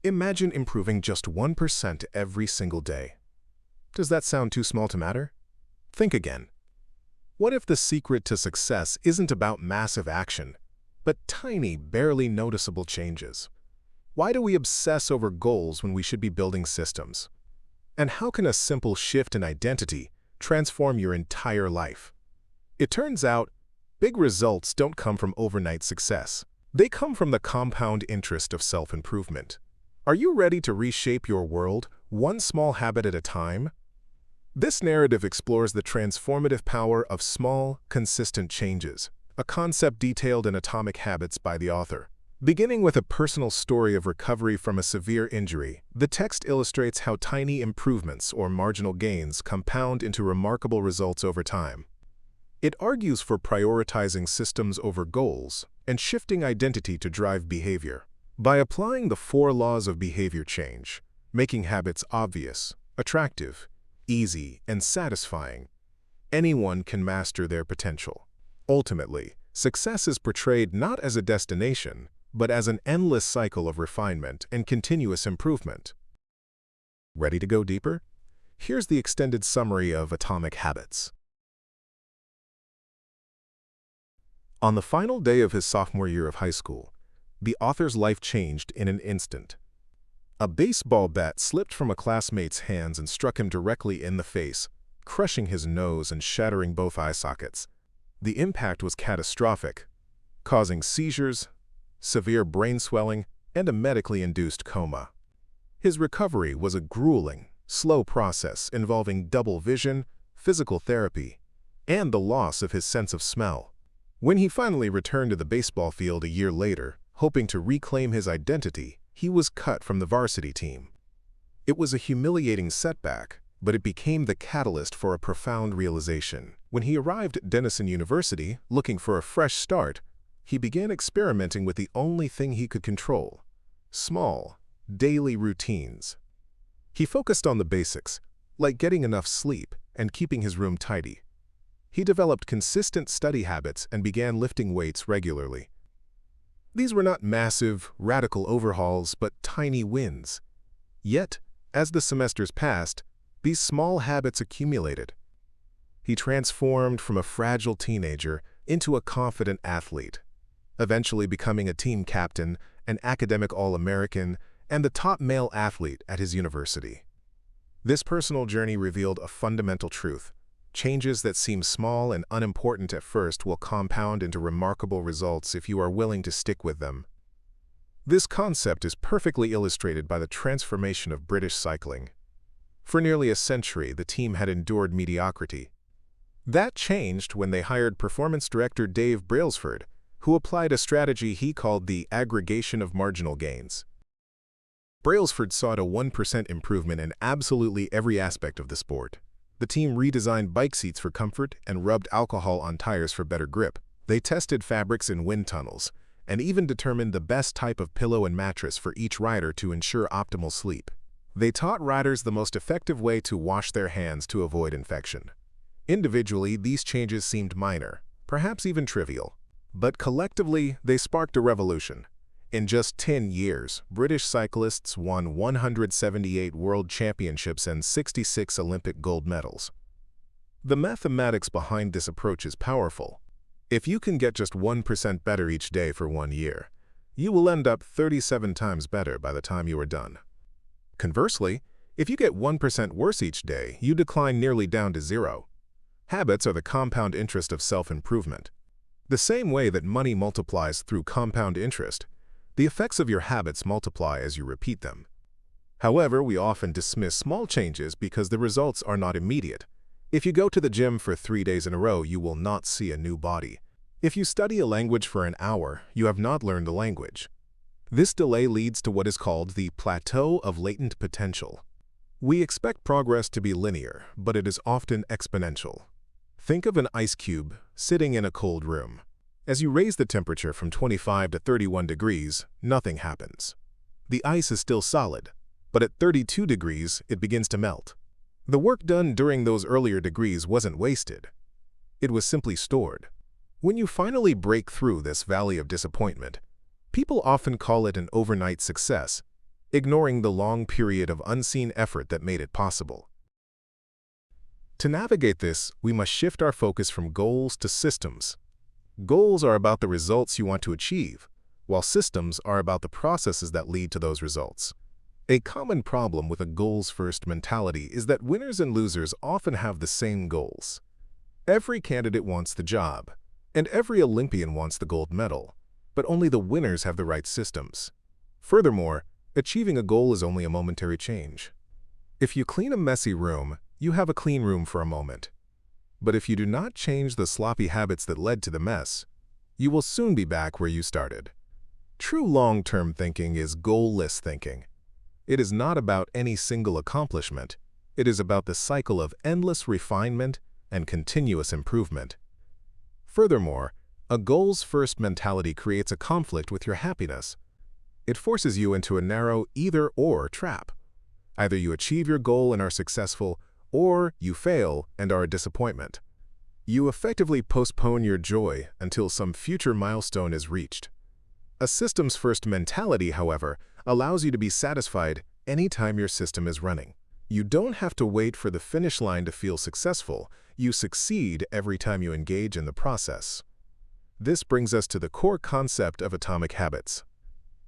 Imagine improving just 1% every single day. Does that sound too small to matter? Think again. What if the secret to success isn't about massive action, but tiny, barely noticeable changes? Why do we obsess over goals when we should be building systems? And how can a simple shift in identity transform your entire life? It turns out, big results don't come from overnight success. They come from the compound interest of self-improvement. Are you ready to reshape your world, one small habit at a time? This narrative explores the transformative power of small, consistent changes, a concept detailed in Atomic Habits by the author. Beginning with a personal story of recovery from a severe injury, the text illustrates how tiny improvements or marginal gains compound into remarkable results over time. It argues for prioritizing systems over goals and shifting identity to drive behavior. By applying the 4 laws of behavior change, making habits obvious, attractive, easy, and satisfying, anyone can master their potential. Ultimately, success is portrayed not as a destination, but as an endless cycle of refinement and continuous improvement. Ready to go deeper? Here's the extended summary of Atomic Habits. On the final day of his sophomore year of high school, the author's life changed in an instant. A baseball bat slipped from a classmate's hands and struck him directly in the face, crushing his nose and shattering both eye sockets. The impact was catastrophic, causing seizures, severe brain swelling, and a medically induced coma. His recovery was a grueling, slow process involving double vision, physical therapy, and the loss of his sense of smell. When he finally returned to the baseball field a year later, hoping to reclaim his identity, he was cut from the varsity team. It was a humiliating setback, but it became the catalyst for a profound realization. When he arrived at Denison University looking for a fresh start, he began experimenting with the only thing he could control: small, daily routines. He focused on the basics, like getting enough sleep and keeping his room tidy. He developed consistent study habits and began lifting weights regularly. These were not massive, radical overhauls, but tiny wins. Yet, as the semesters passed, these small habits accumulated. He transformed from a fragile teenager into a confident athlete, eventually becoming a team captain, an academic All-American, and the top male athlete at his university. This personal journey revealed a fundamental truth: changes that seem small and unimportant at first will compound into remarkable results if you are willing to stick with them. This concept is perfectly illustrated by the transformation of British cycling. For nearly a century, the team had endured mediocrity. That changed when they hired performance director Dave Brailsford, who applied a strategy he called the aggregation of marginal gains. Brailsford sought a 1% improvement in absolutely every aspect of the sport. The team redesigned bike seats for comfort and rubbed alcohol on tires for better grip. They tested fabrics in wind tunnels and even determined the best type of pillow and mattress for each rider to ensure optimal sleep. They taught riders the most effective way to wash their hands to avoid infection. Individually, these changes seemed minor, perhaps even trivial. But collectively, they sparked a revolution. In just 10 years, British cyclists won 178 world championships and 66 Olympic gold medals. The mathematics behind this approach is powerful. If you can get just 1% better each day for 1 year, you will end up 37 times better by the time you are done. Conversely, if you get 1% worse each day, you decline nearly down to 0. Habits are the compound interest of self-improvement. The same way that money multiplies through compound interest, the effects of your habits multiply as you repeat them. However, we often dismiss small changes because the results are not immediate. If you go to the gym for 3 days in a row, you will not see a new body. If you study a language for an hour, you have not learned the language. This delay leads to what is called the plateau of latent potential. We expect progress to be linear, but it is often exponential. Think of an ice cube sitting in a cold room. As you raise the temperature from 25 to 31 degrees, nothing happens. The ice is still solid, but at 32 degrees, it begins to melt. The work done during those earlier degrees wasn't wasted. It was simply stored. When you finally break through this valley of disappointment, people often call it an overnight success. ignoring the long period of unseen effort that made it possible. To navigate this, we must shift our focus from goals to systems. Goals are about the results you want to achieve, while systems are about the processes that lead to those results. A common problem with a goals-first mentality is that winners and losers often have the same goals. Every candidate wants the job, and every Olympian wants the gold medal, but only the winners have the right systems. Furthermore, achieving a goal is only a momentary change. If you clean a messy room, you have a clean room for a moment. But if you do not change the sloppy habits that led to the mess, you will soon be back where you started. True long-term thinking is goal-less thinking. It is not about any single accomplishment. It is about the cycle of endless refinement and continuous improvement. Furthermore, a goals-first mentality creates a conflict with your happiness. It forces you into a narrow either-or trap. Either you achieve your goal and are successful, or you fail and are a disappointment. You effectively postpone your joy until some future milestone is reached. A systems-first mentality, however, allows you to be satisfied anytime your system is running. You don't have to wait for the finish line to feel successful. You succeed every time you engage in the process. This brings us to the core concept of atomic habits.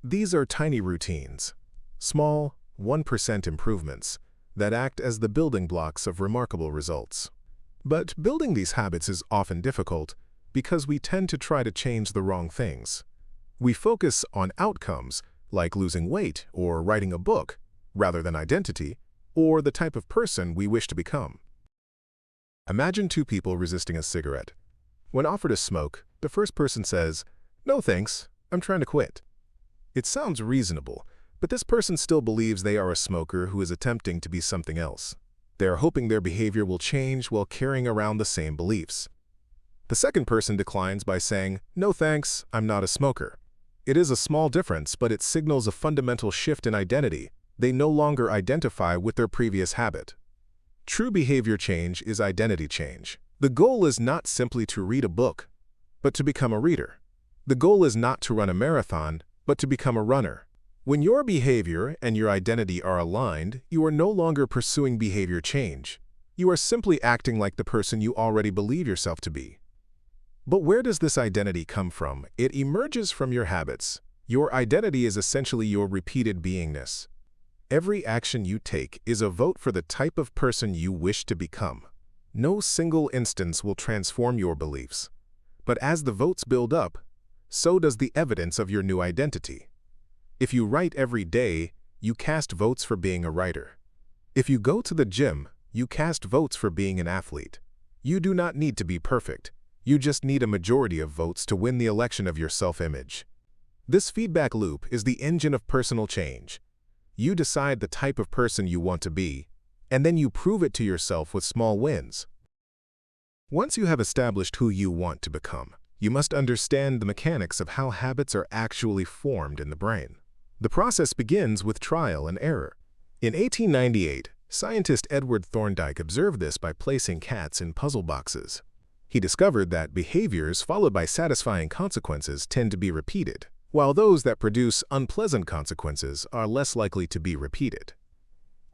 These are tiny routines, small, 1% improvements, that act as the building blocks of remarkable results. But building these habits is often difficult because we tend to try to change the wrong things. We focus on outcomes, like losing weight or writing a book, rather than identity, or the type of person we wish to become. Imagine two people resisting a cigarette. When offered a smoke, the first person says, "No thanks, I'm trying to quit." It sounds reasonable, but this person still believes they are a smoker who is attempting to be something else. They are hoping their behavior will change while carrying around the same beliefs. The second person declines by saying, "No thanks, I'm not a smoker." It is a small difference, but it signals a fundamental shift in identity. They no longer identify with their previous habit. True behavior change is identity change. The goal is not simply to read a book, but to become a reader. The goal is not to run a marathon, but to become a runner. When your behavior and your identity are aligned, you are no longer pursuing behavior change. You are simply acting like the person you already believe yourself to be. But where does this identity come from? It emerges from your habits. Your identity is essentially your repeated beingness. Every action you take is a vote for the type of person you wish to become. No single instance will transform your beliefs. But as the votes build up, so does the evidence of your new identity. If you write every day, you cast votes for being a writer. If you go to the gym, you cast votes for being an athlete. You do not need to be perfect. You just need a majority of votes to win the election of your self-image. This feedback loop is the engine of personal change. You decide the type of person you want to be, and then you prove it to yourself with small wins. Once you have established who you want to become, you must understand the mechanics of how habits are actually formed in the brain. The process begins with trial and error. In 1898, scientist Edward Thorndike observed this by placing cats in puzzle boxes. He discovered that behaviors followed by satisfying consequences tend to be repeated, while those that produce unpleasant consequences are less likely to be repeated.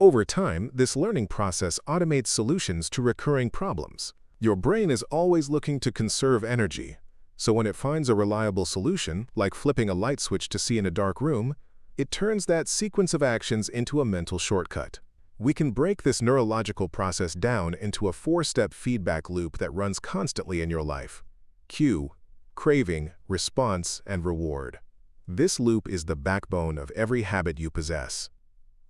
Over time, this learning process automates solutions to recurring problems. Your brain is always looking to conserve energy, so when it finds a reliable solution, like flipping a light switch to see in a dark room, it turns that sequence of actions into a mental shortcut. We can break this neurological process down into a 4-step feedback loop that runs constantly in your life. Cue, craving, response, and reward. This loop is the backbone of every habit you possess.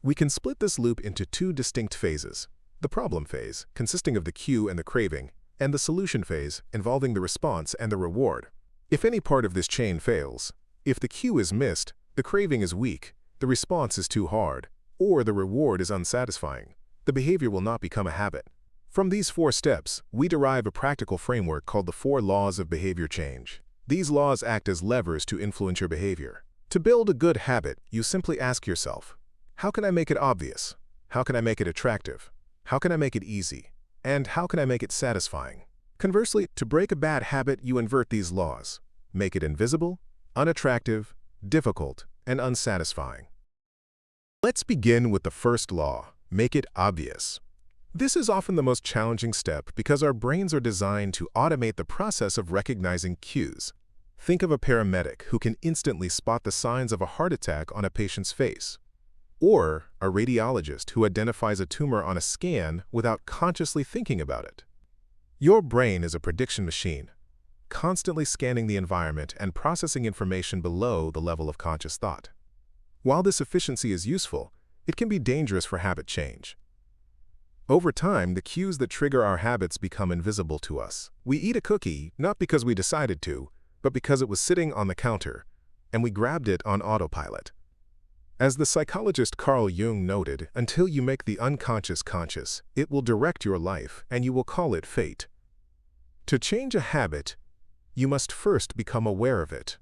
We can split this loop into 2 distinct phases: the problem phase, consisting of the cue and the craving, and the solution phase, involving the response and the reward. If any part of this chain fails, if the cue is missed, the craving is weak, the response is too hard, or the reward is unsatisfying, the behavior will not become a habit. From these 4 steps, we derive a practical framework called the 4 laws of behavior change. These laws act as levers to influence your behavior. To build a good habit, you simply ask yourself, how can I make it obvious? How can I make it attractive? How can I make it easy? And how can I make it satisfying? Conversely, to break a bad habit, you invert these laws. Make it invisible, unattractive, difficult, and unsatisfying. Let's begin with the first law: make it obvious. This is often the most challenging step because our brains are designed to automate the process of recognizing cues. Think of a paramedic who can instantly spot the signs of a heart attack on a patient's face, or a radiologist who identifies a tumor on a scan without consciously thinking about it. Your brain is a prediction machine, constantly scanning the environment and processing information below the level of conscious thought. While this efficiency is useful, it can be dangerous for habit change. Over time, the cues that trigger our habits become invisible to us. We eat a cookie not because we decided to, but because it was sitting on the counter, and we grabbed it on autopilot. As the psychologist Carl Jung noted, until you make the unconscious conscious, it will direct your life, and you will call it fate. To change a habit, you must first become aware of it.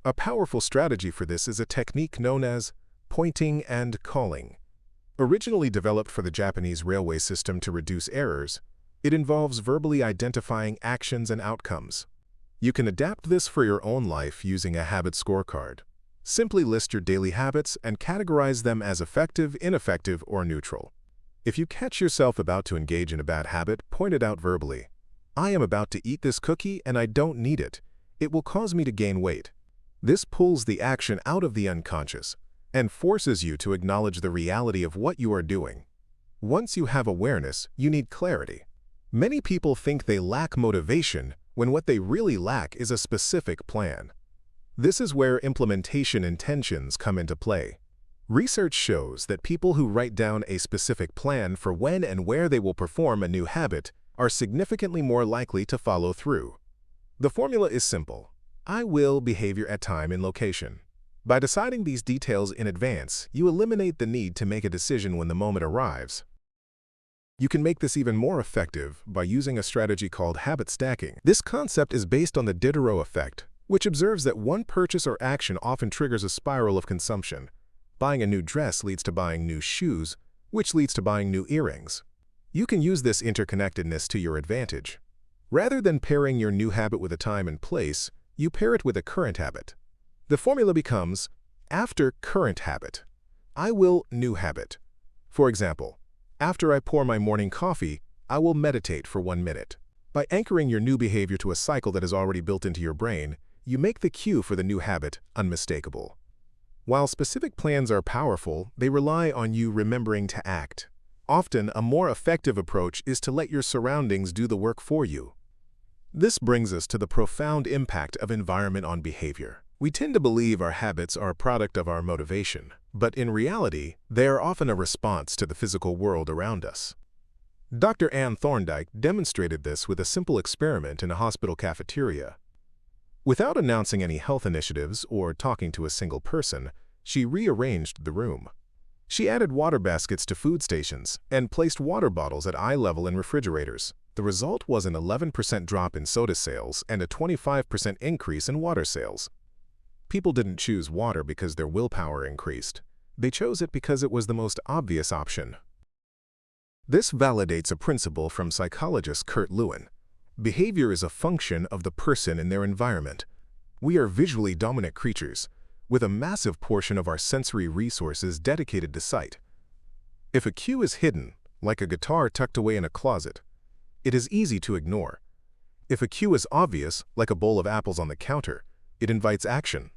A powerful strategy for this is a technique known as pointing and calling. Originally developed for the Japanese railway system to reduce errors, it involves verbally identifying actions and outcomes. You can adapt this for your own life using a habit scorecard. Simply list your daily habits and categorize them as effective, ineffective, or neutral. If you catch yourself about to engage in a bad habit, point it out verbally. I am about to eat this cookie and I don't need it. It will cause me to gain weight. This pulls the action out of the unconscious and forces you to acknowledge the reality of what you are doing. Once you have awareness, you need clarity. Many people think they lack motivation when what they really lack is a specific plan. This is where implementation intentions come into play. Research shows that people who write down a specific plan for when and where they will perform a new habit are significantly more likely to follow through. The formula is simple: I will behavior at time and location. By deciding these details in advance, you eliminate the need to make a decision when the moment arrives. You can make this even more effective by using a strategy called habit stacking. This concept is based on the Diderot effect, which observes that one purchase or action often triggers a spiral of consumption. Buying a new dress leads to buying new shoes, which leads to buying new earrings. You can use this interconnectedness to your advantage. Rather than pairing your new habit with a time and place, you pair it with a current habit. The formula becomes, after current habit, I will new habit. For example, after I pour my morning coffee, I will meditate for 1 minute. By anchoring your new behavior to a cycle that is already built into your brain, you make the cue for the new habit unmistakable. While specific plans are powerful, they rely on you remembering to act. Often, a more effective approach is to let your surroundings do the work for you. This brings us to the profound impact of environment on behavior. We tend to believe our habits are a product of our motivation, but in reality, they are often a response to the physical world around us. Dr. Anne Thorndike demonstrated this with a simple experiment in a hospital cafeteria. Without announcing any health initiatives or talking to a single person, she rearranged the room. She added water baskets to food stations and placed water bottles at eye level in refrigerators. The result was an 11% drop in soda sales and a 25% increase in water sales. People didn't choose water because their willpower increased. They chose it because it was the most obvious option. This validates a principle from psychologist Kurt Lewin. Behavior is a function of the person and their environment. We are visually dominant creatures, with a massive portion of our sensory resources dedicated to sight. If a cue is hidden, like a guitar tucked away in a closet, it is easy to ignore. If a cue is obvious, like a bowl of apples on the counter, it invites action.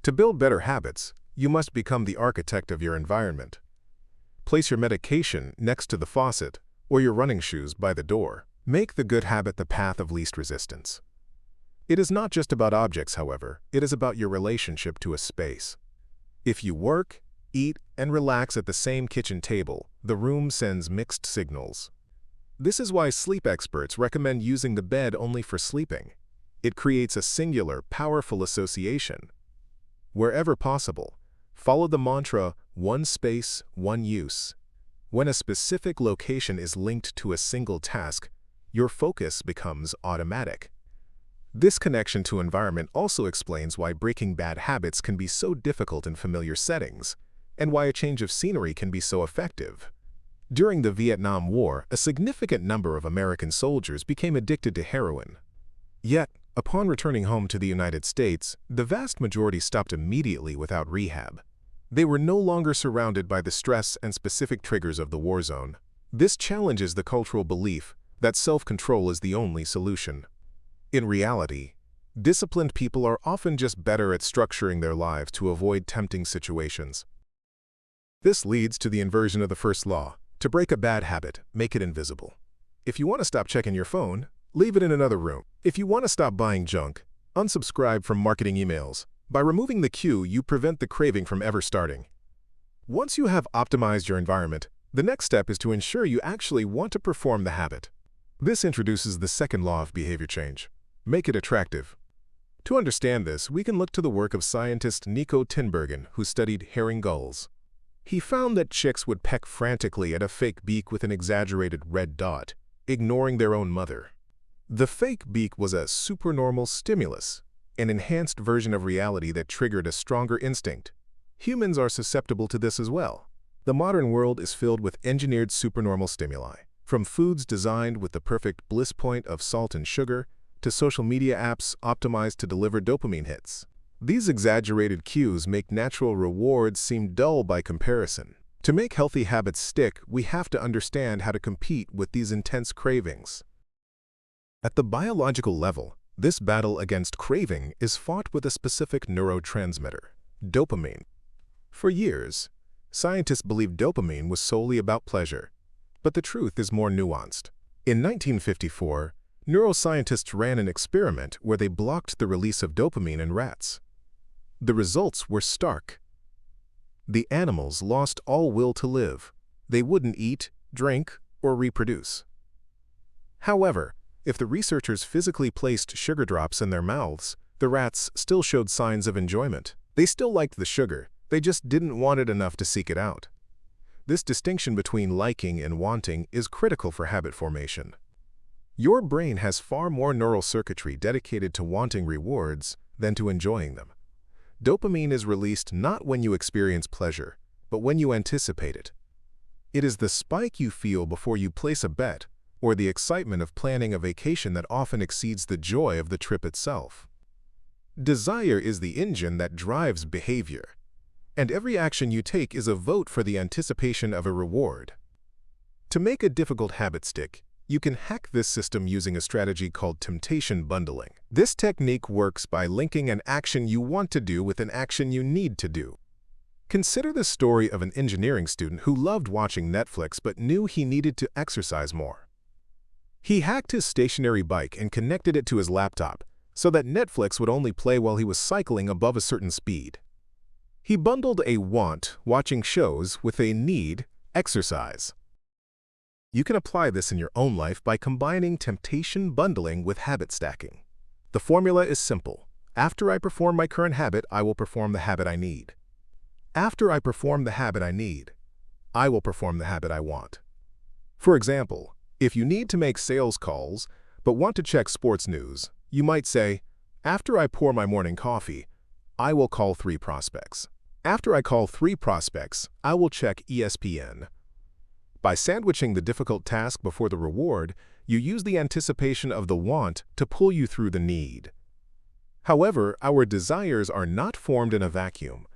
To build better habits, you must become the architect of your environment. Place your medication next to the faucet or your running shoes by the door. Make the good habit the path of least resistance. It is not just about objects, however. It is about your relationship to a space. If you work, eat, and relax at the same kitchen table, the room sends mixed signals. This is why sleep experts recommend using the bed only for sleeping. It creates a singular, powerful association. Wherever possible, follow the mantra, one space, one use. When a specific location is linked to a single task, your focus becomes automatic. This connection to environment also explains why breaking bad habits can be so difficult in familiar settings, and why a change of scenery can be so effective. During the Vietnam War, a significant number of American soldiers became addicted to heroin. Yet, upon returning home to the United States, the vast majority stopped immediately without rehab. They were no longer surrounded by the stress and specific triggers of the war zone. This challenges the cultural belief that self-control is the only solution. In reality, disciplined people are often just better at structuring their lives to avoid tempting situations. This leads to the inversion of the first law. To break a bad habit, make it invisible. If you want to stop checking your phone, leave it in another room. If you want to stop buying junk, unsubscribe from marketing emails. By removing the cue, you prevent the craving from ever starting. Once you have optimized your environment, the next step is to ensure you actually want to perform the habit. This introduces the second law of behavior change. Make it attractive. To understand this, we can look to the work of scientist Nico Tinbergen, who studied herring gulls. He found that chicks would peck frantically at a fake beak with an exaggerated red dot, ignoring their own mother. The fake beak was a supernormal stimulus, an enhanced version of reality that triggered a stronger instinct. Humans are susceptible to this as well. The modern world is filled with engineered supernormal stimuli, from foods designed with the perfect bliss point of salt and sugar to social media apps optimized to deliver dopamine hits. These exaggerated cues make natural rewards seem dull by comparison. To make healthy habits stick, we have to understand how to compete with these intense cravings. At the biological level, this battle against craving is fought with a specific neurotransmitter, dopamine. For years, scientists believed dopamine was solely about pleasure, but the truth is more nuanced. In 1954, neuroscientists ran an experiment where they blocked the release of dopamine in rats. The results were stark. The animals lost all will to live. They wouldn't eat, drink, or reproduce. However, if the researchers physically placed sugar drops in their mouths, the rats still showed signs of enjoyment. They still liked the sugar, they just didn't want it enough to seek it out. This distinction between liking and wanting is critical for habit formation. Your brain has far more neural circuitry dedicated to wanting rewards than to enjoying them. Dopamine is released not when you experience pleasure, but when you anticipate it. It is the spike you feel before you place a bet, or the excitement of planning a vacation that often exceeds the joy of the trip itself. Desire is the engine that drives behavior, and every action you take is a vote for the anticipation of a reward. To make a difficult habit stick, you can hack this system using a strategy called temptation bundling. This technique works by linking an action you want to do with an action you need to do. Consider the story of an engineering student who loved watching Netflix but knew he needed to exercise more. He hacked his stationary bike and connected it to his laptop so that Netflix would only play while he was cycling above a certain speed. He bundled a want, watching shows, with a need, exercise. You can apply this in your own life by combining temptation bundling with habit stacking. The formula is simple. After I perform my current habit, I will perform the habit I need. After I perform the habit I need, I will perform the habit I want. For example, if you need to make sales calls but want to check sports news, you might say, after I pour my morning coffee, I will call 3 prospects. After I call 3 prospects, I will check ESPN. By sandwiching the difficult task before the reward, you use the anticipation of the want to pull you through the need. However, our desires are not formed in a vacuum.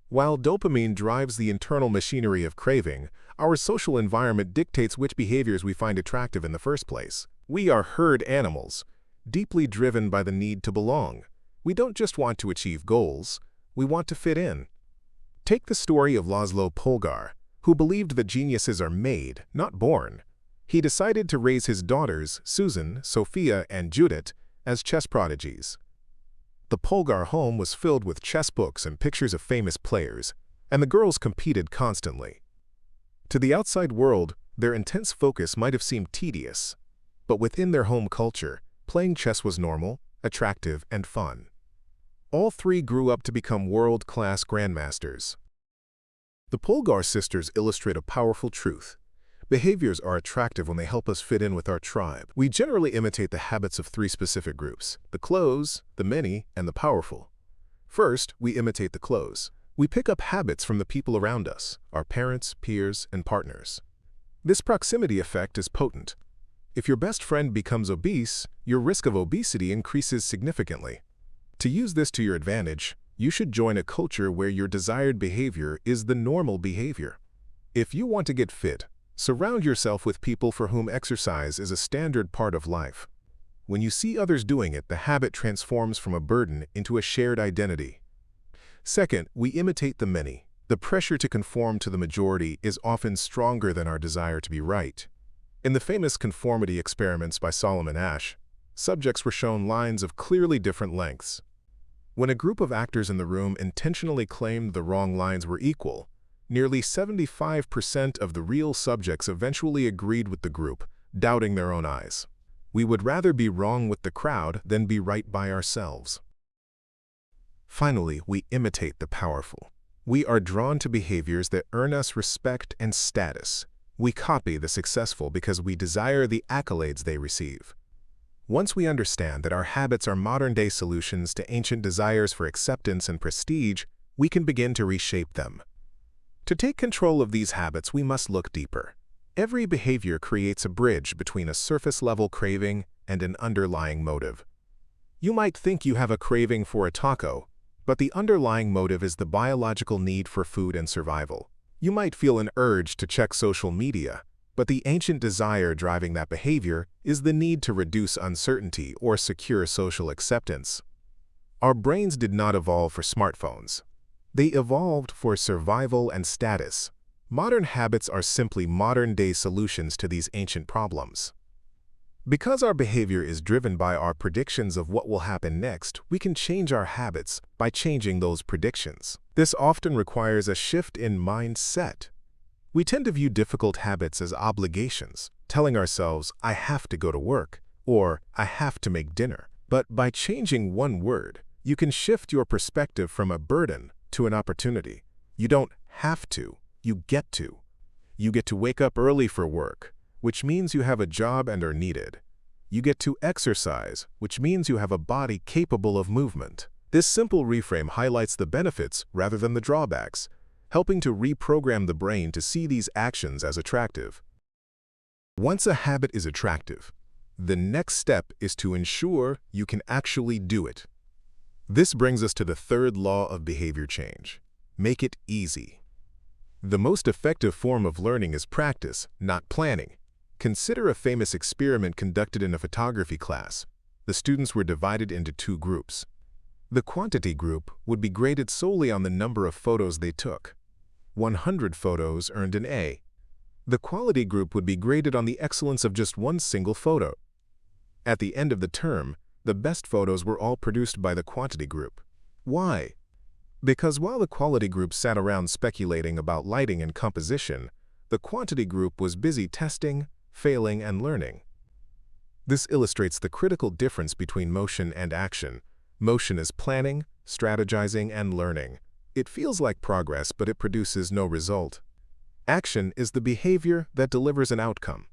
While dopamine drives the internal machinery of craving, our social environment dictates which behaviors we find attractive in the first place. We are herd animals, deeply driven by the need to belong. We don't just want to achieve goals, we want to fit in. Take the story of Laszlo Polgar, who believed that geniuses are made, not born. He decided to raise his daughters, Susan, Sophia, and Judith, as chess prodigies. The Polgar home was filled with chess books and pictures of famous players, and the girls competed constantly. To the outside world, their intense focus might have seemed tedious, but within their home culture, playing chess was normal, attractive, and fun. All 3 grew up to become world-class grandmasters. The Polgar sisters illustrate a powerful truth. Behaviors are attractive when they help us fit in with our tribe. We generally imitate the habits of 3 specific groups: the close, the many, and the powerful. First, we imitate the close. We pick up habits from the people around us, our parents, peers, and partners. This proximity effect is potent. If your best friend becomes obese, your risk of obesity increases significantly. To use this to your advantage, You should join a culture where your desired behavior is the normal behavior. If you want to get fit, surround yourself with people for whom exercise is a standard part of life. When you see others doing it, the habit transforms from a burden into a shared identity. Second, we imitate the many. The pressure to conform to the majority is often stronger than our desire to be right. In the famous conformity experiments by Solomon Asch, subjects were shown lines of clearly different lengths. When a group of actors in the room intentionally claimed the wrong lines were equal, nearly 75% of the real subjects eventually agreed with the group, doubting their own eyes. We would rather be wrong with the crowd than be right by ourselves. Finally, we imitate the powerful. We are drawn to behaviors that earn us respect and status. We copy the successful because we desire the accolades they receive. Once we understand that our habits are modern-day solutions to ancient desires for acceptance and prestige, we can begin to reshape them. To take control of these habits, we must look deeper. Every behavior creates a bridge between a surface-level craving and an underlying motive. You might think you have a craving for a taco, but the underlying motive is the biological need for food and survival. You might feel an urge to check social media, but the ancient desire driving that behavior is the need to reduce uncertainty or secure social acceptance. Our brains did not evolve for smartphones. They evolved for survival and status. Modern habits are simply modern-day solutions to these ancient problems. Because our behavior is driven by our predictions of what will happen next, we can change our habits by changing those predictions. This often requires a shift in mindset. We tend to view difficult habits as obligations, telling ourselves, "I have to go to work," or "I have to make dinner." But by changing one word, you can shift your perspective from a burden to an opportunity. You don't have to, you get to. You get to wake up early for work, which means you have a job and are needed. You get to exercise, which means you have a body capable of movement. This simple reframe highlights the benefits rather than the drawbacks, helping to reprogram the brain to see these actions as attractive. Once a habit is attractive, the next step is to ensure you can actually do it. This brings us to the third law of behavior change. Make it easy. The most effective form of learning is practice, not planning. Consider a famous experiment conducted in a photography class. The students were divided into two groups. The quantity group would be graded solely on the number of photos they took. 100 photos earned an A. The quality group would be graded on the excellence of just one single photo. At the end of the term, the best photos were all produced by the quantity group. Why? Because while the quality group sat around speculating about lighting and composition, the quantity group was busy testing, failing, and learning. This illustrates the critical difference between motion and action. Motion is planning, strategizing, and learning. It feels like progress, but it produces no result. Action is the behavior that delivers an outcome.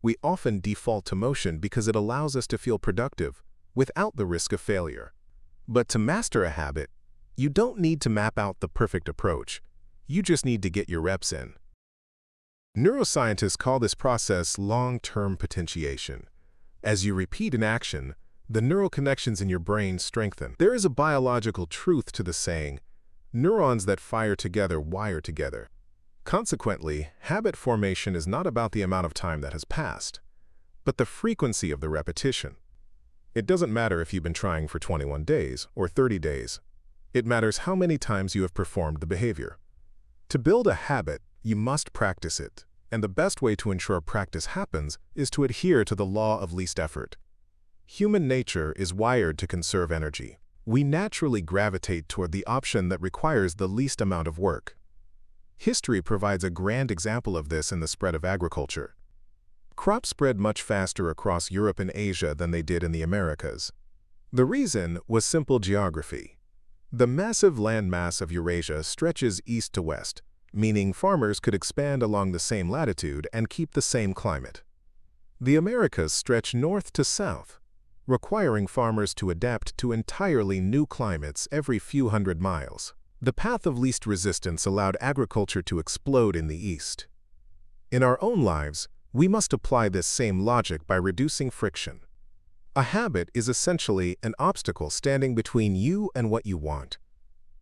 We often default to motion because it allows us to feel productive without the risk of failure. But to master a habit, you don't need to map out the perfect approach. You just need to get your reps in. Neuroscientists call this process long-term potentiation. As you repeat an action, the neural connections in your brain strengthen. There is a biological truth to the saying, "Neurons that fire together wire together." Consequently, habit formation is not about the amount of time that has passed, but the frequency of the repetition. It doesn't matter if you've been trying for 21 days or 30 days. It matters how many times you have performed the behavior. To build a habit, you must practice it, and the best way to ensure practice happens is to adhere to the law of least effort. Human nature is wired to conserve energy. We naturally gravitate toward the option that requires the least amount of work. History provides a grand example of this in the spread of agriculture. Crops spread much faster across Europe and Asia than they did in the Americas. The reason was simple geography. The massive landmass of Eurasia stretches east to west, meaning farmers could expand along the same latitude and keep the same climate. The Americas stretch north to south, requiring farmers to adapt to entirely new climates every few hundred miles. The path of least resistance allowed agriculture to explode in the East. In our own lives, we must apply this same logic by reducing friction. A habit is essentially an obstacle standing between you and what you want.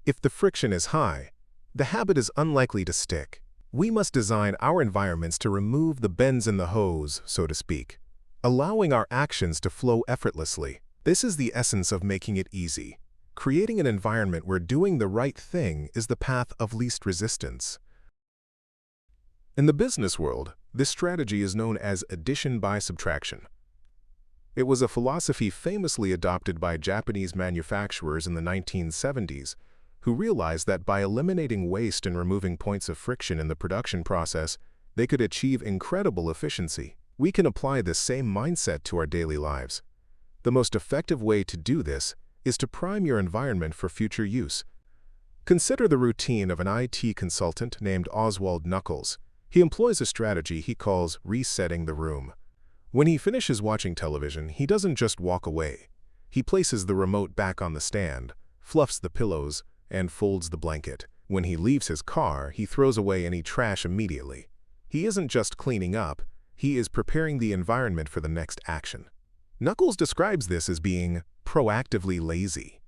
If the friction is high, the habit is unlikely to stick. We must design our environments to remove the bends in the hose, so to speak, allowing our actions to flow effortlessly. This is the essence of making it easy, creating an environment where doing the right thing is the path of least resistance. In the business world, this strategy is known as addition by subtraction. It was a philosophy famously adopted by Japanese manufacturers in the 1970s, who realized that by eliminating waste and removing points of friction in the production process, they could achieve incredible efficiency. We can apply this same mindset to our daily lives. The most effective way to do this is to prime your environment for future use. Consider the routine of an IT consultant named Oswald Knuckles. He employs a strategy he calls resetting the room. When he finishes watching television, he doesn't just walk away. He places the remote back on the stand, fluffs the pillows, and folds the blanket. When he leaves his car, he throws away any trash immediately. He isn't just cleaning up, he is preparing the environment for the next action. Knuckles describes this as being proactively lazy.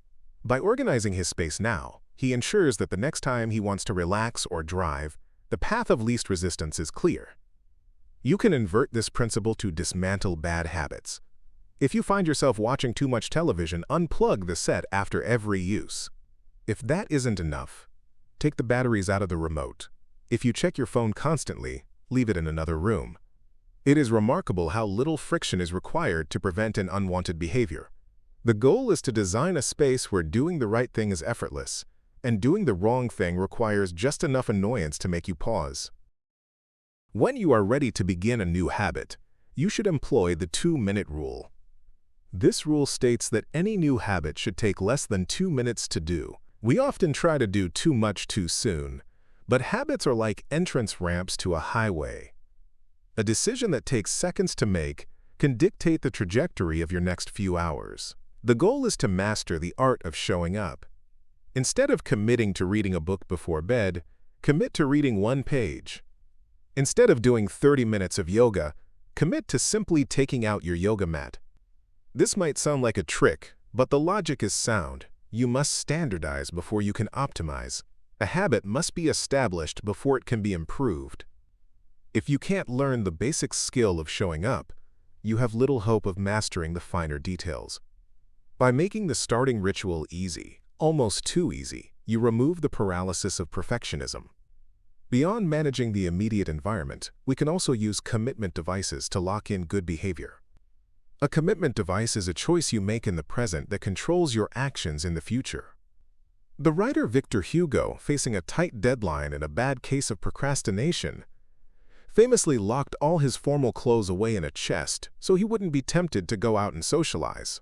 By organizing his space now, he ensures that the next time he wants to relax or drive, the path of least resistance is clear. You can invert this principle to dismantle bad habits. If you find yourself watching too much television, unplug the set after every use. If that isn't enough, take the batteries out of the remote. If you check your phone constantly, leave it in another room. It is remarkable how little friction is required to prevent an unwanted behavior. The goal is to design a space where doing the right thing is effortless, and doing the wrong thing requires just enough annoyance to make you pause. When you are ready to begin a new habit, you should employ the 2-minute rule. This rule states that any new habit should take less than 2 minutes to do. We often try to do too much too soon, but habits are like entrance ramps to a highway. A decision that takes seconds to make can dictate the trajectory of your next few hours. The goal is to master the art of showing up. Instead of committing to reading a book before bed, commit to reading 1 page. Instead of doing 30 minutes of yoga, commit to simply taking out your yoga mat. This might sound like a trick, but the logic is sound. You must standardize before you can optimize. A habit must be established before it can be improved. If you can't learn the basic skill of showing up, you have little hope of mastering the finer details. By making the starting ritual easy, almost too easy, you remove the paralysis of perfectionism. Beyond managing the immediate environment, we can also use commitment devices to lock in good behavior. A commitment device is a choice you make in the present that controls your actions in the future. The writer Victor Hugo, facing a tight deadline and a bad case of procrastination, famously locked all his formal clothes away in a chest so he wouldn't be tempted to go out and socialize.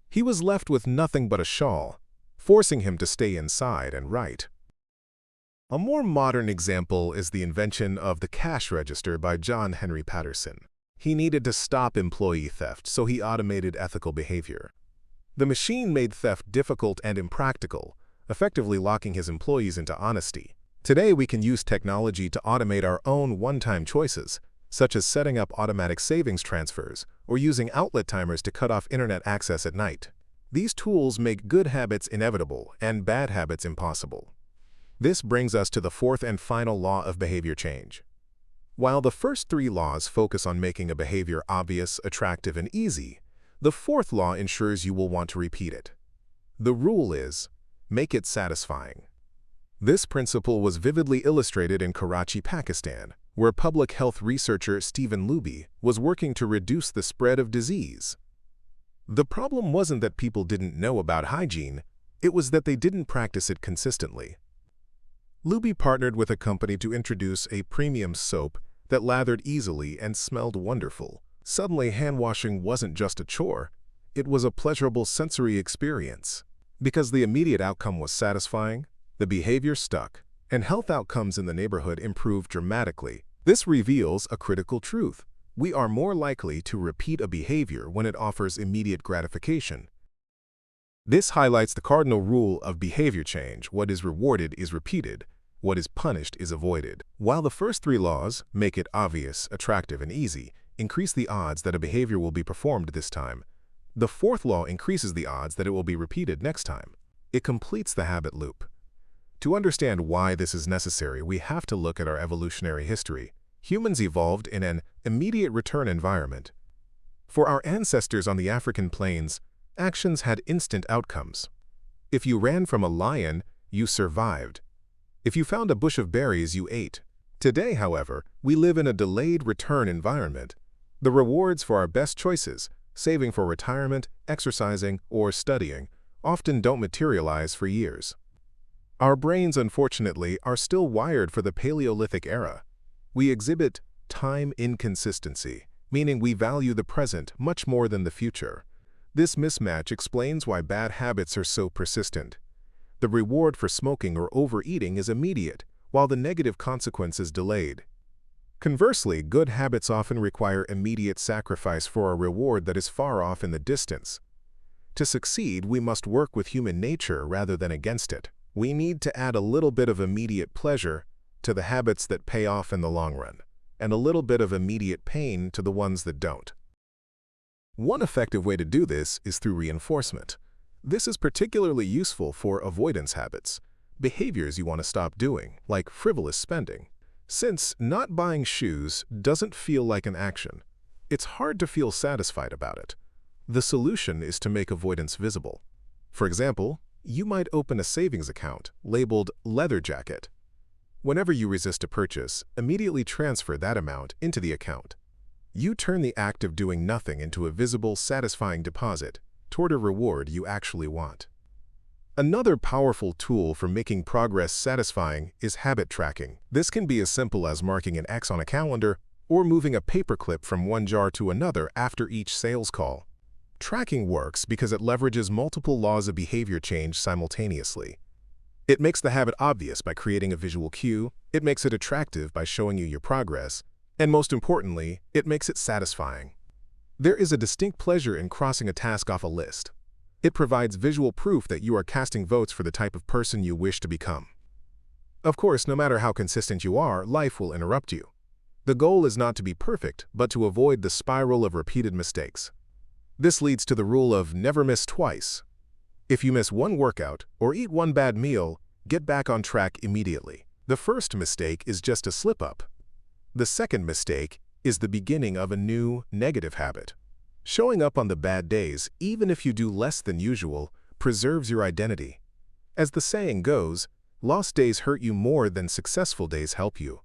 He was left with nothing but a shawl, forcing him to stay inside and write. A more modern example is the invention of the cash register by John Henry Patterson. He needed to stop employee theft, so he automated ethical behavior. The machine made theft difficult and impractical, effectively locking his employees into honesty. Today, we can use technology to automate our own one-time choices, such as setting up automatic savings transfers or using outlet timers to cut off internet access at night. These tools make good habits inevitable and bad habits impossible. This brings us to the fourth and final law of behavior change. While the first 3 laws focus on making a behavior obvious, attractive, and easy, the fourth law ensures you will want to repeat it. The rule is, make it satisfying. This principle was vividly illustrated in Karachi, Pakistan, where public health researcher Stephen Luby was working to reduce the spread of disease. The problem wasn't that people didn't know about hygiene, it was that they didn't practice it consistently. Luby partnered with a company to introduce a premium soap that lathered easily and smelled wonderful. Suddenly, hand-washing wasn't just a chore, it was a pleasurable sensory experience. Because the immediate outcome was satisfying, the behavior stuck, and health outcomes in the neighborhood improved dramatically. This reveals a critical truth. We are more likely to repeat a behavior when it offers immediate gratification. This highlights the cardinal rule of behavior change: what is rewarded is repeated, what is punished is avoided. While the first 3 laws, make it obvious, attractive, and easy, increase the odds that a behavior will be performed this time, the fourth law increases the odds that it will be repeated next time. It completes the habit loop. To understand why this is necessary, we have to look at our evolutionary history. Humans evolved in an immediate return environment. For our ancestors on the African plains, actions had instant outcomes. If you ran from a lion, you survived. If you found a bush of berries, you ate. Today, however, we live in a delayed return environment. The rewards for our best choices, saving for retirement, exercising, or studying, often don't materialize for years. Our brains, unfortunately, are still wired for the Paleolithic era. We exhibit time inconsistency, meaning we value the present much more than the future. This mismatch explains why bad habits are so persistent. The reward for smoking or overeating is immediate, while the negative consequence is delayed. Conversely, good habits often require immediate sacrifice for a reward that is far off in the distance. To succeed, we must work with human nature rather than against it. We need to add a little bit of immediate pleasure to the habits that pay off in the long run, and a little bit of immediate pain to the ones that don't. One effective way to do this is through reinforcement. This is particularly useful for avoidance habits, behaviors you want to stop doing, like frivolous spending. Since not buying shoes doesn't feel like an action, it's hard to feel satisfied about it. The solution is to make avoidance visible. For example, you might open a savings account labeled leather jacket. Whenever you resist a purchase, immediately transfer that amount into the account. You turn the act of doing nothing into a visible, satisfying deposit toward a reward you actually want. Another powerful tool for making progress satisfying is habit tracking. This can be as simple as marking an X on a calendar or moving a paperclip from one jar to another after each sales call. Tracking works because it leverages multiple laws of behavior change simultaneously. It makes the habit obvious by creating a visual cue, it makes it attractive by showing you your progress, and most importantly, it makes it satisfying. There is a distinct pleasure in crossing a task off a list. It provides visual proof that you are casting votes for the type of person you wish to become. Of course, no matter how consistent you are, life will interrupt you. The goal is not to be perfect, but to avoid the spiral of repeated mistakes. This leads to the rule of never miss twice. If you miss one workout or eat one bad meal, get back on track immediately. The first mistake is just a slip-up. The second mistake is the beginning of a new, negative habit. Showing up on the bad days, even if you do less than usual, preserves your identity. As the saying goes, lost days hurt you more than successful days help you.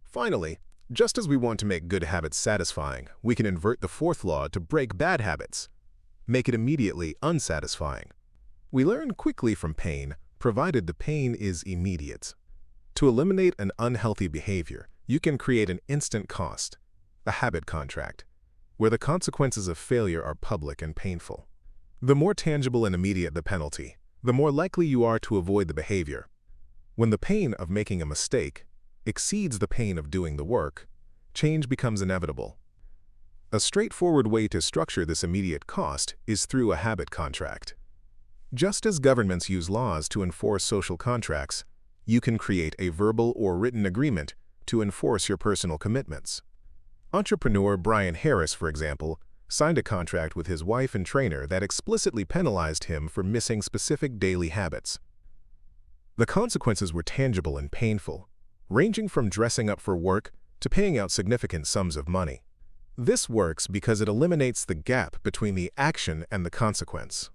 Finally, just as we want to make good habits satisfying, we can invert the fourth law to break bad habits. Make it immediately unsatisfying. We learn quickly from pain, provided the pain is immediate. To eliminate an unhealthy behavior, you can create an instant cost, a habit contract, where the consequences of failure are public and painful. The more tangible and immediate the penalty, the more likely you are to avoid the behavior. When the pain of making a mistake exceeds the pain of doing the work, change becomes inevitable. A straightforward way to structure this immediate cost is through a habit contract. Just as governments use laws to enforce social contracts, you can create a verbal or written agreement to enforce your personal commitments. Entrepreneur Brian Harris, for example, signed a contract with his wife and trainer that explicitly penalized him for missing specific daily habits. The consequences were tangible and painful, ranging from dressing up for work to paying out significant sums of money. This works because it eliminates the gap between the action and the consequence.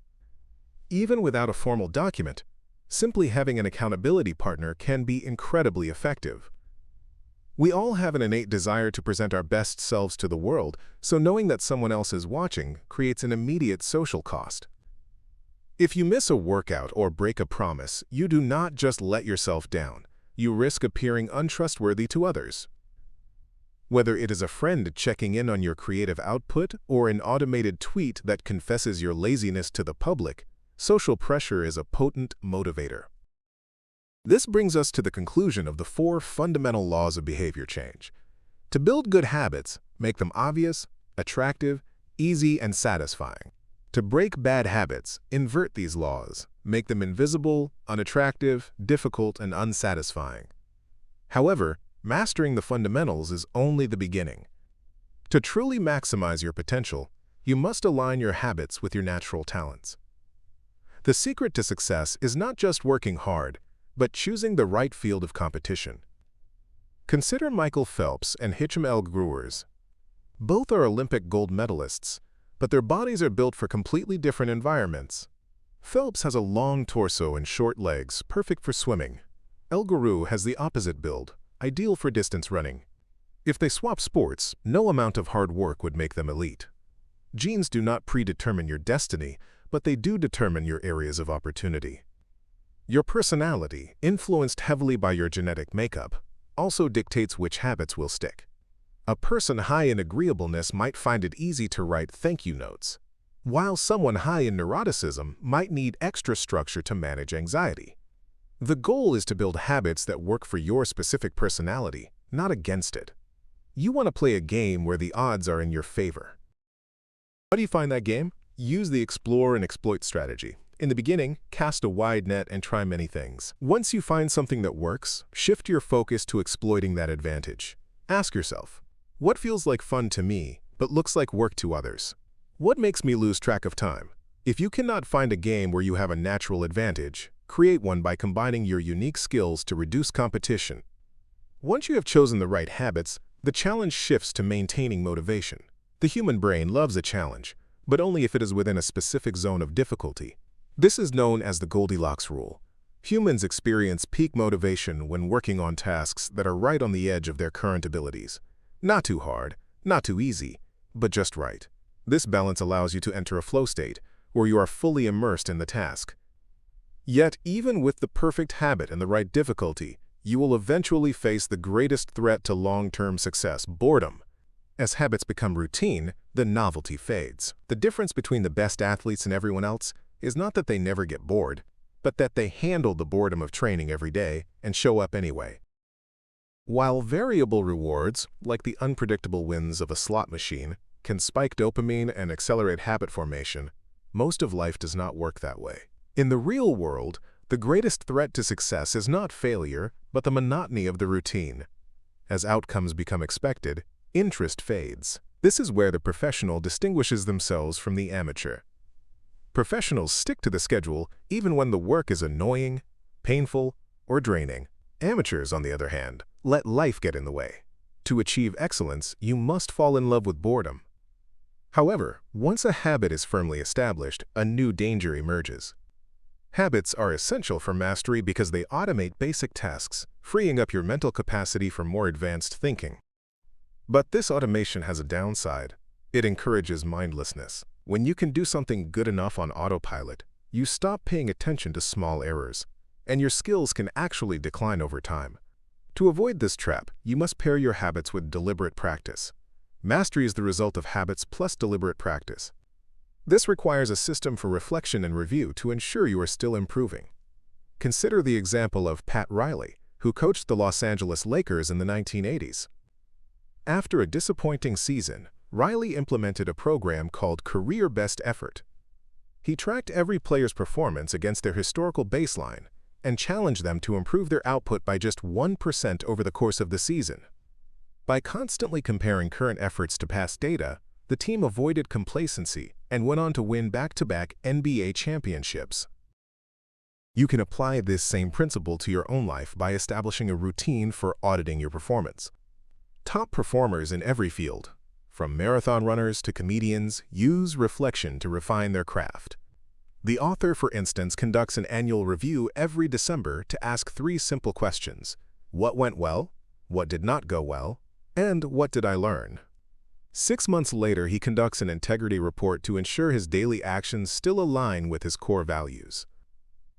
Even without a formal document, simply having an accountability partner can be incredibly effective. We all have an innate desire to present our best selves to the world, so knowing that someone else is watching creates an immediate social cost. If you miss a workout or break a promise, you do not just let yourself down. You risk appearing untrustworthy to others. Whether it is a friend checking in on your creative output or an automated tweet that confesses your laziness to the public, social pressure is a potent motivator. This brings us to the conclusion of the 4 fundamental laws of behavior change. To build good habits, make them obvious, attractive, easy, and satisfying. To break bad habits, invert these laws, make them invisible, unattractive, difficult, and unsatisfying. However, mastering the fundamentals is only the beginning. To truly maximize your potential, you must align your habits with your natural talents. The secret to success is not just working hard, but choosing the right field of competition. Consider Michael Phelps and Hicham El Grewers. Both are Olympic gold medalists, but their bodies are built for completely different environments. Phelps has a long torso and short legs, perfect for swimming. El Grewe has the opposite build, ideal for distance running. If they swap sports, no amount of hard work would make them elite. Genes do not predetermine your destiny, but they do determine your areas of opportunity. Your personality, influenced heavily by your genetic makeup, also dictates which habits will stick. A person high in agreeableness might find it easy to write thank you notes, while someone high in neuroticism might need extra structure to manage anxiety. The goal is to build habits that work for your specific personality, not against it. You want to play a game where the odds are in your favor. How do you find that game? Use the explore and exploit strategy. In the beginning, cast a wide net and try many things. Once you find something that works, shift your focus to exploiting that advantage. Ask yourself, what feels like fun to me, but looks like work to others? What makes me lose track of time? If you cannot find a game where you have a natural advantage, create one by combining your unique skills to reduce competition. Once you have chosen the right habits, the challenge shifts to maintaining motivation. The human brain loves a challenge, but only if it is within a specific zone of difficulty. This is known as the Goldilocks rule. Humans experience peak motivation when working on tasks that are right on the edge of their current abilities. Not too hard, not too easy, but just right. This balance allows you to enter a flow state, where you are fully immersed in the task. Yet, even with the perfect habit and the right difficulty, you will eventually face the greatest threat to long-term success: boredom. As habits become routine, the novelty fades. The difference between the best athletes and everyone else is not that they never get bored, but that they handle the boredom of training every day and show up anyway. While variable rewards, like the unpredictable wins of a slot machine, can spike dopamine and accelerate habit formation, most of life does not work that way. In the real world, the greatest threat to success is not failure, but the monotony of the routine. As outcomes become expected, interest fades. This is where the professional distinguishes themselves from the amateur. Professionals stick to the schedule even when the work is annoying, painful, or draining. Amateurs, on the other hand, let life get in the way. To achieve excellence, you must fall in love with boredom. However, once a habit is firmly established, a new danger emerges. Habits are essential for mastery because they automate basic tasks, freeing up your mental capacity for more advanced thinking. But this automation has a downside. It encourages mindlessness. When you can do something good enough on autopilot, you stop paying attention to small errors, and your skills can actually decline over time. To avoid this trap, you must pair your habits with deliberate practice. Mastery is the result of habits plus deliberate practice. This requires a system for reflection and review to ensure you are still improving. Consider the example of Pat Riley, who coached the Los Angeles Lakers in the 1980s. After a disappointing season, Riley implemented a program called Career Best Effort. He tracked every player's performance against their historical baseline and challenged them to improve their output by just 1% over the course of the season. By constantly comparing current efforts to past data, the team avoided complacency and went on to win back-to-back NBA championships. You can apply this same principle to your own life by establishing a routine for auditing your performance. Top performers in every field, from marathon runners to comedians, use reflection to refine their craft. The author, for instance, conducts an annual review every December to ask 3 simple questions: what went well, what did not go well, and what did I learn? 6 months later, he conducts an integrity report to ensure his daily actions still align with his core values.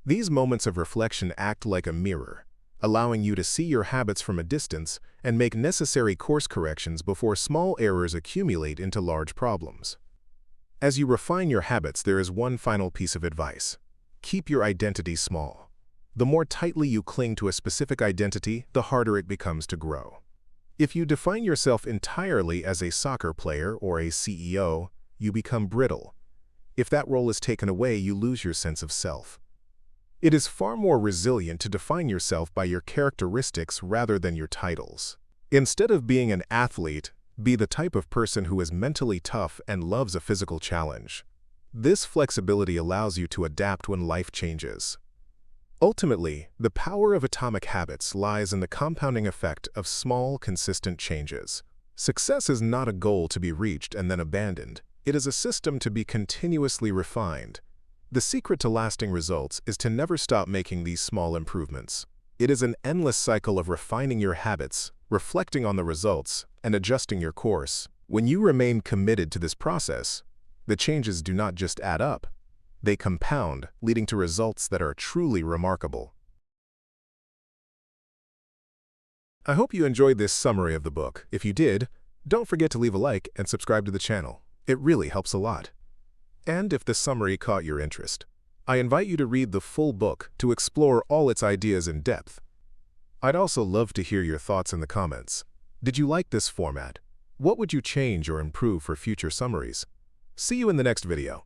These moments of reflection act like a mirror, allowing you to see your habits from a distance and make necessary course corrections before small errors accumulate into large problems. As you refine your habits, there is one final piece of advice. Keep your identity small. The more tightly you cling to a specific identity, the harder it becomes to grow. If you define yourself entirely as a soccer player or a CEO, you become brittle. If that role is taken away, you lose your sense of self. It is far more resilient to define yourself by your characteristics rather than your titles. Instead of being an athlete, be the type of person who is mentally tough and loves a physical challenge. This flexibility allows you to adapt when life changes. Ultimately, the power of atomic habits lies in the compounding effect of small, consistent changes. Success is not a goal to be reached and then abandoned. It is a system to be continuously refined. The secret to lasting results is to never stop making these small improvements. It is an endless cycle of refining your habits, reflecting on the results, and adjusting your course. When you remain committed to this process, the changes do not just add up. They compound, leading to results that are truly remarkable. I hope you enjoyed this summary of the book. If you did, don't forget to leave a like and subscribe to the channel. It really helps a lot. And if the summary caught your interest, I invite you to read the full book to explore all its ideas in depth. I'd also love to hear your thoughts in the comments. Did you like this format? What would you change or improve for future summaries? See you in the next video.